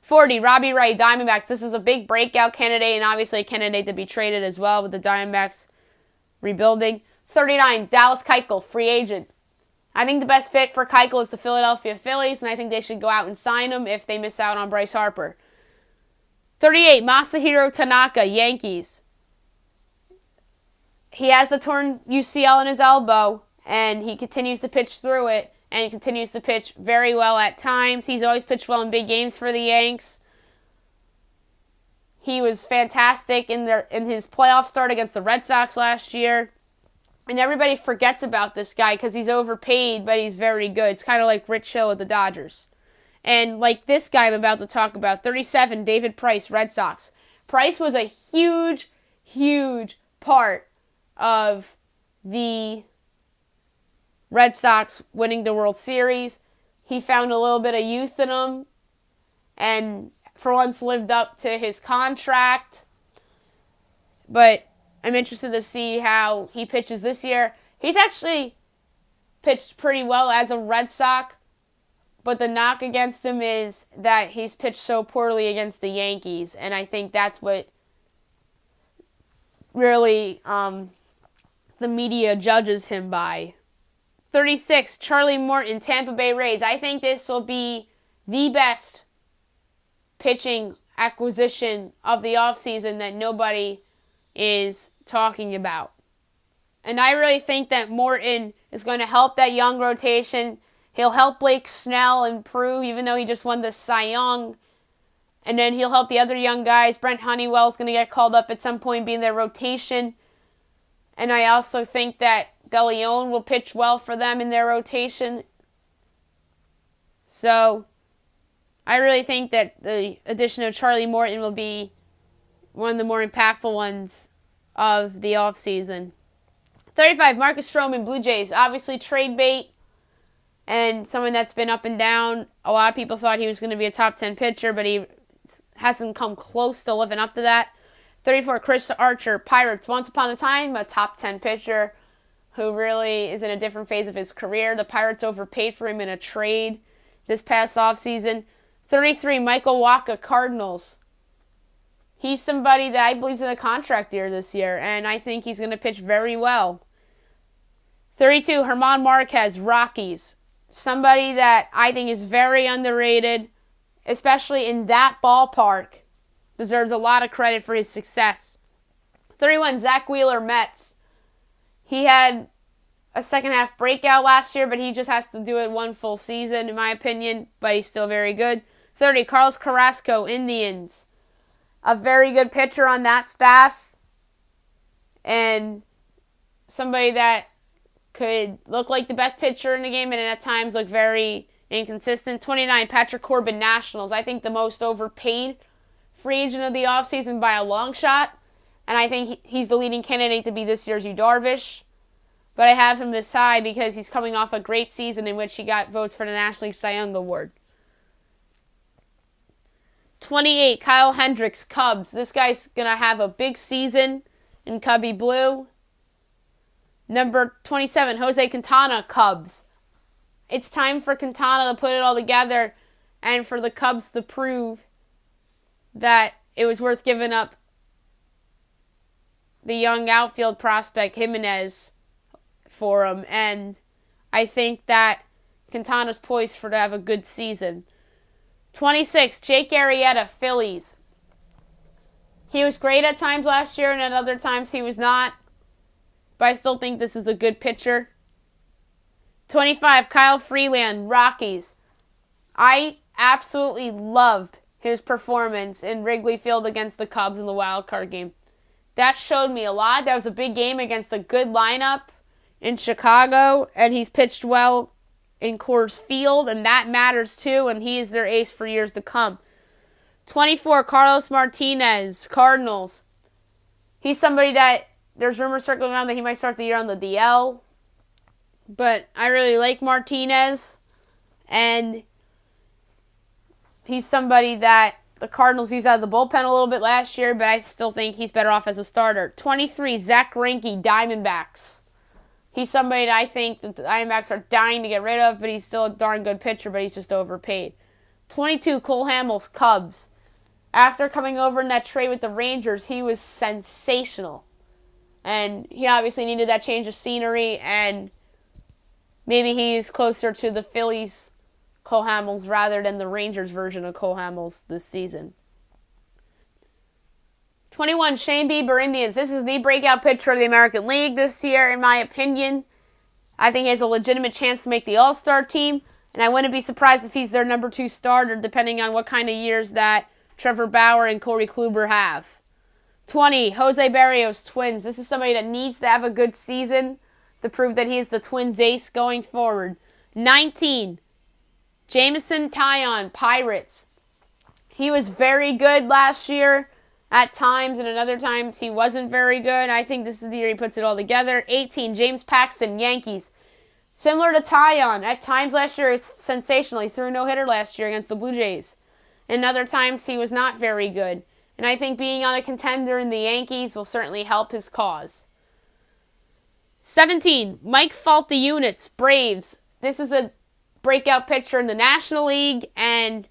40, Robbie Ray, Diamondbacks. This is a big breakout candidate, and obviously a candidate to be traded as well with the Diamondbacks rebuilding. 39, Dallas Keuchel, free agent. I think the best fit for Keuchel is the Philadelphia Phillies, and I think they should go out and sign him if they miss out on Bryce Harper. 38, Masahiro Tanaka, Yankees. He has the torn UCL in his elbow, and he continues to pitch through it, and he continues to pitch very well at times. He's always pitched well in big games for the Yanks. He was fantastic in his playoff start against the Red Sox last year. And everybody forgets about this guy because he's overpaid, but he's very good. It's kind of like Rich Hill at the Dodgers. And like this guy I'm about to talk about, 37, David Price, Red Sox. Price was a huge, huge part of the Red Sox winning the World Series. He found a little bit of youth in him and for once lived up to his contract. But I'm interested to see how he pitches this year. He's actually pitched pretty well as a Red Sox, but the knock against him is that he's pitched so poorly against the Yankees, and I think that's what really the media judges him by. 36, Charlie Morton, Tampa Bay Rays. I think this will be the best pitching acquisition of the offseason that nobody is talking about. And I really think that Morton is going to help that young rotation. He'll help Blake Snell improve, even though he just won the Cy Young. And then he'll help the other young guys. Brent Honeywell is going to get called up at some point, be in their rotation. And I also think that De Leon will pitch well for them in their rotation. So I really think that the addition of Charlie Morton will be one of the more impactful ones of the offseason. 35, Marcus Stroman, Blue Jays. Obviously trade bait and someone that's been up and down. A lot of people thought he was going to be a top 10 pitcher, but he hasn't come close to living up to that. 34, Chris Archer, Pirates. Once upon a time, a top 10 pitcher who really is in a different phase of his career. The Pirates overpaid for him in a trade this past offseason. 33, Michael Wacha, Cardinals. He's somebody that I believe is in a contract year this year, and I think he's going to pitch very well. 32, German Marquez, Rockies. Somebody that I think is very underrated, especially in that ballpark. Deserves a lot of credit for his success. 31, Zach Wheeler, Mets. He had a second half breakout last year, but he just has to do it one full season, in my opinion, but he's still very good. 30, Carlos Carrasco, Indians. A very good pitcher on that staff, and somebody that could look like the best pitcher in the game and at times look very inconsistent. 29, Patrick Corbin, Nationals. I think the most overpaid free agent of the offseason by a long shot, and I think he's the leading candidate to be this year's Yu Darvish. But I have him this high because he's coming off a great season in which he got votes for the National League Cy Young Award. 28, Kyle Hendricks, Cubs. This guy's going to have a big season in Cubby Blue. Number 27, Jose Quintana, Cubs. It's time for Quintana to put it all together and for the Cubs to prove that it was worth giving up the young outfield prospect Jimenez for him. And I think that Quintana's poised to have a good season. 26, Jake Arrieta, Phillies. He was great at times last year and at other times he was not. But I still think this is a good pitcher. 25, Kyle Freeland, Rockies. I absolutely loved his performance in Wrigley Field against the Cubs in the wild card game. That showed me a lot. That was a big game against a good lineup in Chicago, and he's pitched well in Coors Field, and that matters too, and he is their ace for years to come. 24, Carlos Martinez, Cardinals. He's somebody that there's rumors circling around that he might start the year on the DL, but I really like Martinez, and he's somebody that the Cardinals used out of the bullpen a little bit last year, but I still think he's better off as a starter. 23, Zach Greinke, Diamondbacks. He's somebody that I think that the Diamondbacks are dying to get rid of, but he's still a darn good pitcher, but he's just overpaid. 22, Cole Hamels, Cubs. After coming over in that trade with the Rangers, he was sensational. And he obviously needed that change of scenery, and maybe he's closer to the Phillies' Cole Hamels rather than the Rangers' version of Cole Hamels this season. 21, Shane Bieber, Indians. This is the breakout pitcher of the American League this year, in my opinion. I think he has a legitimate chance to make the All-Star team, and I wouldn't be surprised if he's their number 2 starter, depending on what kind of years that Trevor Bauer and Corey Kluber have. 20, Jose Barrios, Twins. This is somebody that needs to have a good season to prove that he is the Twins ace going forward. 19, Jameson Taillon, Pirates. He was very good last year at times, and at other times he wasn't very good. I think this is the year he puts it all together. 18, James Paxton, Yankees. Similar to Taillon, at times last year, he's sensational. He threw a no-hitter last year against the Blue Jays. And other times he was not very good. And I think being on a contender in the Yankees will certainly help his cause. 17, Mike Fault, the Units, Braves. This is a breakout pitcher in the National League, and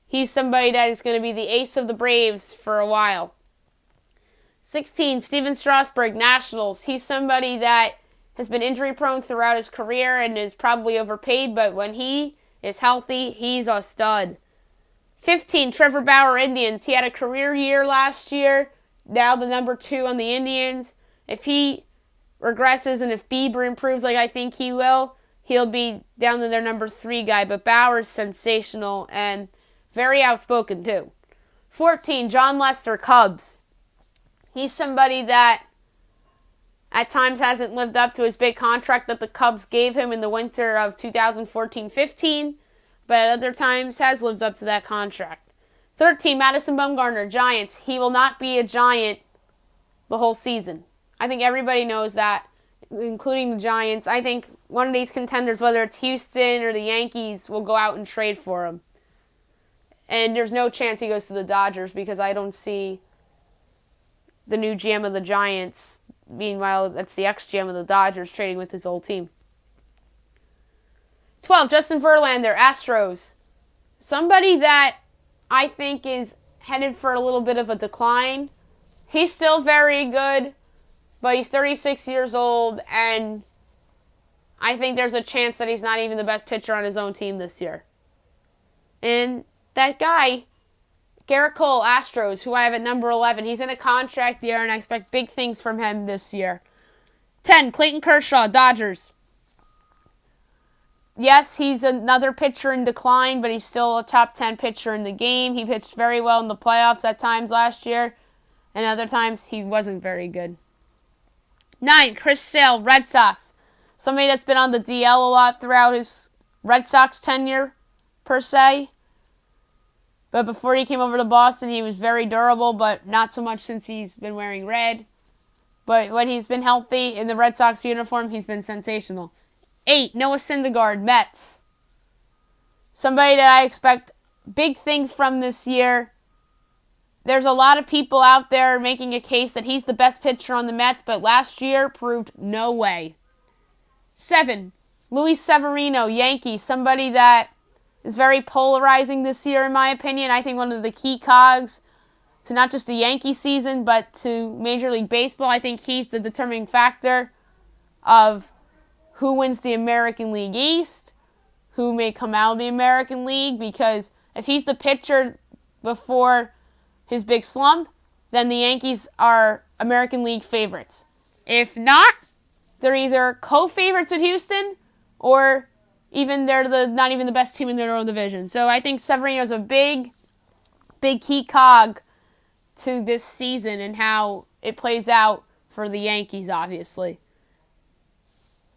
he's somebody that is going to be the ace of the Braves for a while. 16, Steven Strasburg, Nationals. He's somebody that has been injury-prone throughout his career and is probably overpaid, but when he is healthy, he's a stud. 15, Trevor Bauer, Indians. He had a career year last year, now the number 2 on the Indians. If he regresses and if Bieber improves like I think he will, he'll be down to their number 3 guy, but Bauer's sensational and very outspoken too. 14, John Lester, Cubs. He's somebody that at times hasn't lived up to his big contract that the Cubs gave him in the winter of 2014-15, but at other times has lived up to that contract. 13, Madison Bumgarner, Giants. He will not be a Giant the whole season. I think everybody knows that, including the Giants. I think one of these contenders, whether it's Houston or the Yankees, will go out and trade for him. And there's no chance he goes to the Dodgers because I don't see the new GM of the Giants, meanwhile, that's the ex-GM of the Dodgers, trading with his old team. 12, Justin Verlander, Astros. Somebody that I think is headed for a little bit of a decline. He's still very good, but he's 36 years old, and I think there's a chance that he's not even the best pitcher on his own team this year. And that guy, Garrett Cole, Astros, who I have at number 11, he's in a contract year, and I expect big things from him this year. 10, Clayton Kershaw, Dodgers. Yes, he's another pitcher in decline, but he's still a top 10 pitcher in the game. He pitched very well in the playoffs at times last year, and other times he wasn't very good. 9, Chris Sale, Red Sox. Somebody that's been on the DL a lot throughout his Red Sox tenure, per se. But before he came over to Boston, he was very durable, but not so much since he's been wearing red. But when he's been healthy in the Red Sox uniform, he's been sensational. 8, Noah Syndergaard, Mets. Somebody that I expect big things from this year. There's a lot of people out there making a case that he's the best pitcher on the Mets, but last year proved no way. 7, Luis Severino, Yankees. Somebody that is very polarizing this year, in my opinion. I think one of the key cogs to not just the Yankee season, but to Major League Baseball. I think he's the determining factor of who wins the American League East, who may come out of the American League, because if he's the pitcher before his big slump, then the Yankees are American League favorites. If not, they're either co-favorites at Houston, or even they're not even the best team in their own division. So I think Severino's a big key cog to this season and how it plays out for the Yankees, obviously.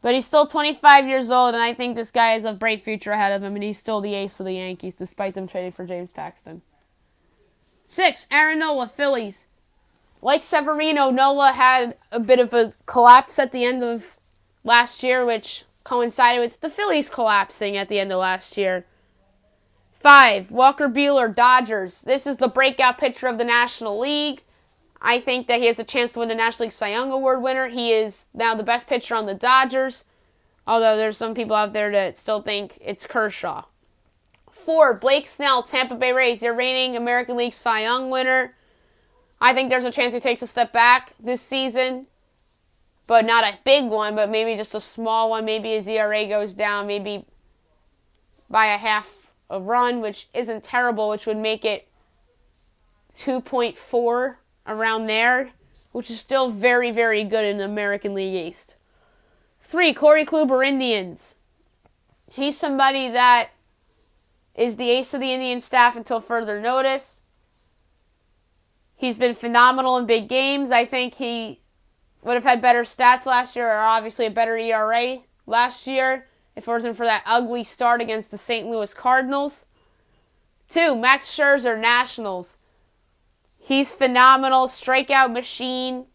But he's still 25 years old, and I think this guy has a bright future ahead of him, and he's still the ace of the Yankees, despite them trading for James Paxton. 6, Aaron Nola, Phillies. Like Severino, Nola had a bit of a collapse at the end of last year, which coincided with the Phillies collapsing at the end of last year. 5, Walker Buehler, Dodgers. This is the breakout pitcher of the National League. I think that he has a chance to win the National League Cy Young Award winner. He is now the best pitcher on the Dodgers, although there's some people out there that still think it's Kershaw. 4, Blake Snell, Tampa Bay Rays, your reigning American League Cy Young winner. I think there's a chance he takes a step back this season, but not a big one, but maybe just a small one. Maybe his ERA goes down, maybe by a half a run, which isn't terrible, which would make it 2.4 around there, which is still very, very good in the American League East. 3, Corey Kluber, Indians. He's somebody that is the ace of the Indian staff until further notice. He's been phenomenal in big games. I think he would have had better stats last year, or obviously a better ERA last year, if it wasn't for that ugly start against the St. Louis Cardinals. 2, Max Scherzer, Nationals. He's phenomenal, strikeout machine,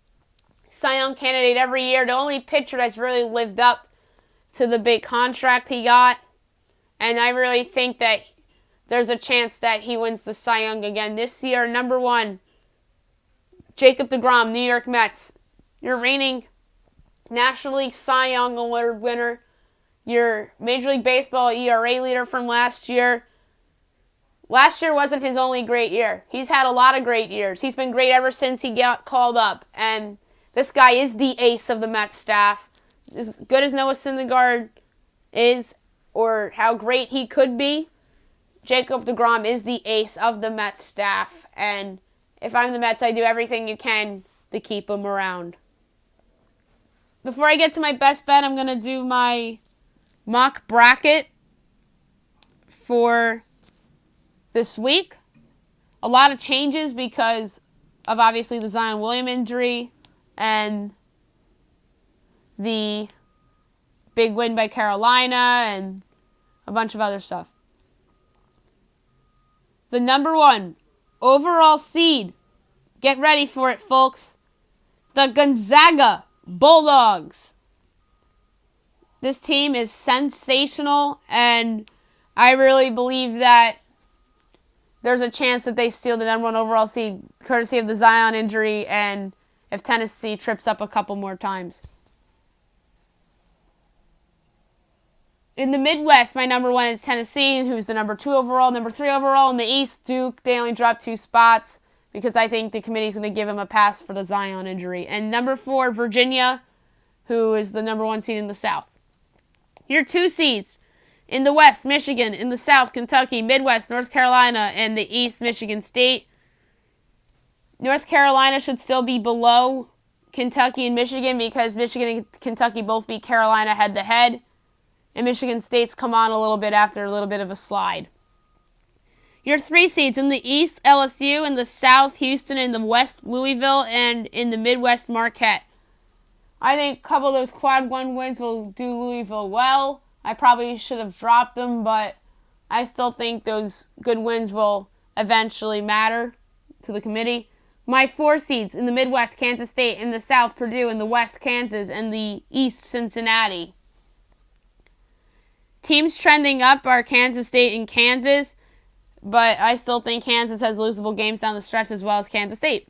Cy Young candidate every year. The only pitcher that's really lived up to the big contract he got. And I really think that there's a chance that he wins the Cy Young again this year. Number 1, Jacob deGrom, New York Mets. Your reigning National League Cy Young Award winner. Your Major League Baseball ERA leader from last year. Last year wasn't his only great year. He's had a lot of great years. He's been great ever since he got called up. And this guy is the ace of the Mets staff. As good as Noah Syndergaard is, or how great he could be, Jacob deGrom is the ace of the Mets staff. And if I'm the Mets, I do everything you can to keep him around. Before I get to my best bet, I'm going to do my mock bracket for this week. A lot of changes because of obviously the Zion Williams injury and the big win by Carolina and a bunch of other stuff. The number 1 overall seed, get ready for it, folks, the Gonzaga Bulldogs. This team is sensational, and I really believe that there's a chance that they steal the number 1 overall seed, courtesy of the Zion injury, and if Tennessee trips up a couple more times. In the Midwest, my number 1 is Tennessee, who's the number 2 overall. Number 3 overall in the East, Duke. They only dropped 2 spots because I think the committee's going to give him a pass for the Zion injury. And number 4, Virginia, who is the number 1 seed in the South. Your 2 seeds in the West, Michigan. In the South, Kentucky. Midwest, North Carolina. And the East, Michigan State. North Carolina should still be below Kentucky and Michigan because Michigan and Kentucky both beat Carolina head-to-head. And Michigan State's come on a little bit after a little bit of a slide. Your 3 seeds in the East, LSU. In the South, Houston. In the West, Louisville. And in the Midwest, Marquette. I think a couple of those quad 1 wins will do Louisville well. I probably should have dropped them, but I still think those good wins will eventually matter to the committee. My 4 seeds in the Midwest, Kansas State. In the South, Purdue. In the West, Kansas. And the East, Cincinnati. Teams trending up are Kansas State and Kansas, but I still think Kansas has losable games down the stretch as well as Kansas State.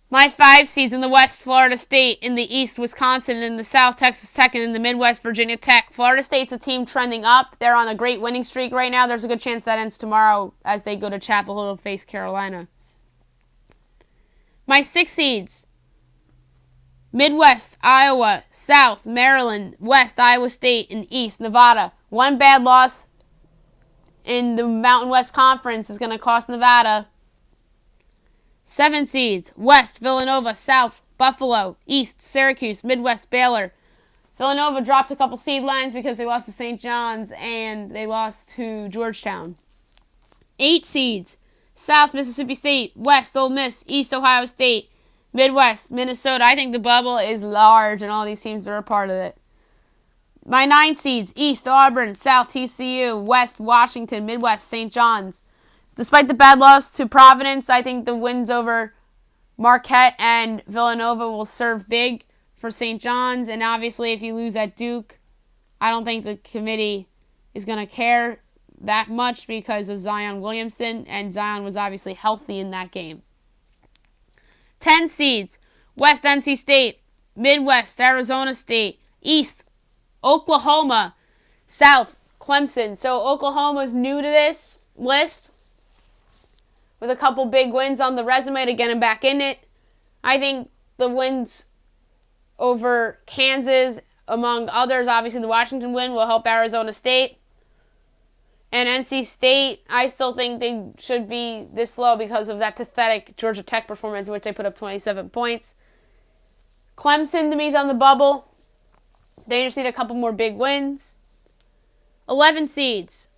My 5 seeds in the West, Florida State. In the East, Wisconsin. In the South, Texas Tech. And in the Midwest, Virginia Tech. Florida State's a team trending up. They're on a great winning streak right now. There's a good chance that ends tomorrow as they go to Chapel Hill to face Carolina. My 6 seeds, Midwest, Iowa. South, Maryland. West, Iowa State. And East, Nevada. 1 bad loss in the Mountain West Conference is going to cost Nevada. 7 seeds, West, Villanova. South, Buffalo. East, Syracuse. Midwest, Baylor. Villanova dropped a couple seed lines because they lost to St. John's and they lost to Georgetown. 8 seeds, South, Mississippi State. West, Ole Miss. East, Ohio State. Midwest, Minnesota. I think the bubble is large and all these teams are a part of it. My 9 seeds, East, Auburn. South, TCU. West, Washington. Midwest, St. John's. Despite the bad loss to Providence, I think the wins over Marquette and Villanova will serve big for St. John's. And obviously, if you lose at Duke, I don't think the committee is going to care that much because of Zion Williamson. And Zion was obviously healthy in that game. 10 seeds, West, NC State. Midwest, Arizona State. East, Oklahoma. South, Clemson. So Oklahoma's new to this list with a couple big wins on the resume to get him back in it. I think the wins over Kansas, among others, obviously the Washington win will help Arizona State. And NC State, I still think they should be this low because of that pathetic Georgia Tech performance in which they put up 27 points. Clemson, to me, is on the bubble. They just need a couple more big wins. 11 seeds,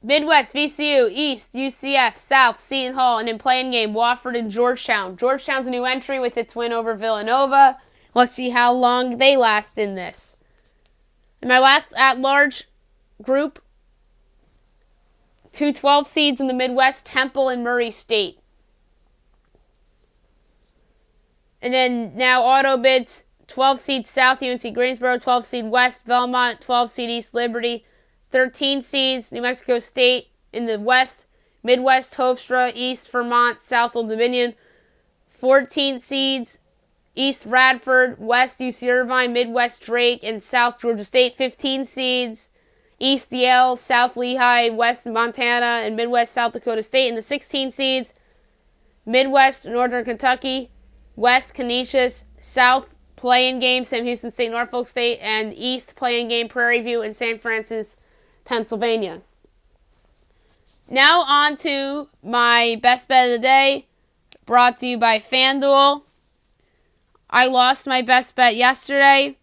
Midwest, VCU. East, UCF. South, Seton Hall. And in playing game, Wofford and Georgetown. Georgetown's a new entry with its win over Villanova. Let's see how long they last in this. And my last at-large group, 2 12 seeds in the Midwest, Temple and Murray State. And then now auto bids, 12 seed South, UNC Greensboro. 12 seed West, Belmont. 12 seed East, Liberty. 13 seeds, New Mexico State in the West, Midwest, Hofstra. East, Vermont. South, Old Dominion. 14 seeds, East, Radford. West, UC Irvine. Midwest, Drake. And South, Georgia State. 15 seeds, East, Yale. South, Lehigh. West, Montana. And Midwest, South Dakota State. And the 16 seeds, Midwest, Northern Kentucky. West, Canisius. South, play-in game, Sam Houston State, Norfolk State. And East, play-in game, Prairie View and St. Francis, Pennsylvania. Now on to my best bet of the day, brought to you by FanDuel. I lost my best bet yesterday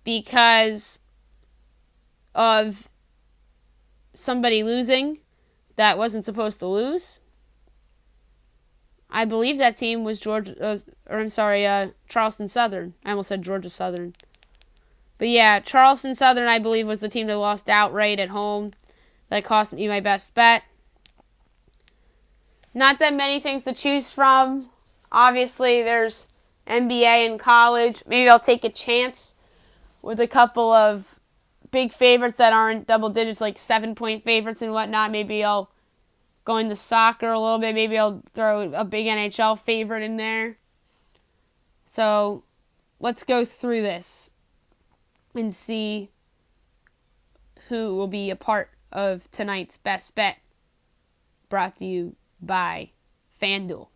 because of somebody losing that wasn't supposed to lose. I believe that team was Charleston Southern. I almost said Georgia Southern. But yeah, Charleston Southern, I believe, was the team that lost outright at home. That cost me my best bet. Not that many things to choose from. Obviously, there's NBA and college. Maybe I'll take a chance with a couple of big favorites that aren't double digits, like 7-point favorites and whatnot. Maybe I'll go into soccer a little bit. Maybe I'll throw a big NHL favorite in there. So, let's go through this. and see who will be a part of tonight's best bet, brought to you by FanDuel.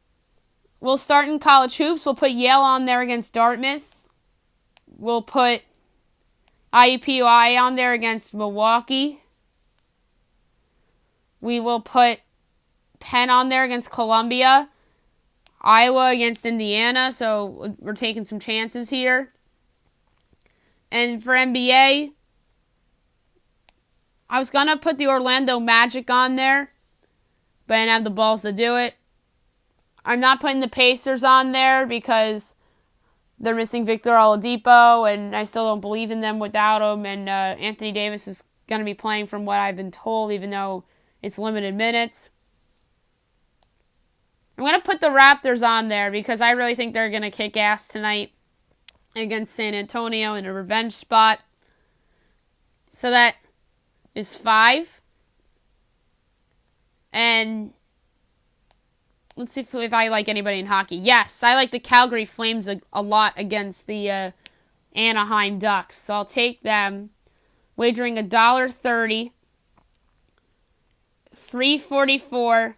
We'll start in college hoops. We'll put Yale on there against Dartmouth. We'll put IUPUI on there against Milwaukee. We will put Penn on there against Columbia. Iowa against Indiana, so we're taking some chances here. And for NBA, I was going to put the Orlando Magic on there, but I didn't have the balls to do it. I'm not putting the Pacers on there because they're missing Victor Oladipo, and I still don't believe in them without him. And Anthony Davis is going to be playing from what I've been told, even though it's limited minutes. I'm going to put the Raptors on there because I really think they're going to kick ass tonight against San Antonio in a revenge spot. So that is 5. And let's see if I like anybody in hockey. Yes, I like the Calgary Flames a lot against the Anaheim Ducks. So I'll take them. Wagering $1.30. $3.44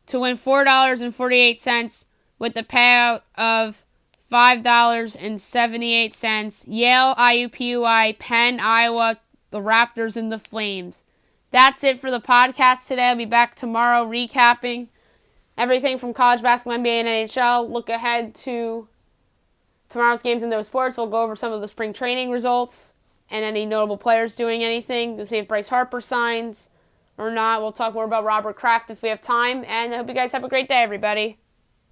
to win $4.48 with the payout of $5.78. Yale, IUPUI, Penn, Iowa, the Raptors, and the Flames. That's it for the podcast today. I'll be back tomorrow recapping everything from college basketball, NBA, and NHL. Look ahead to tomorrow's games in those sports. We'll go over some of the spring training results and any notable players doing anything to see if Bryce Harper signs or not. We'll talk more about Robert Kraft if we have time. And I hope you guys have a great day, everybody.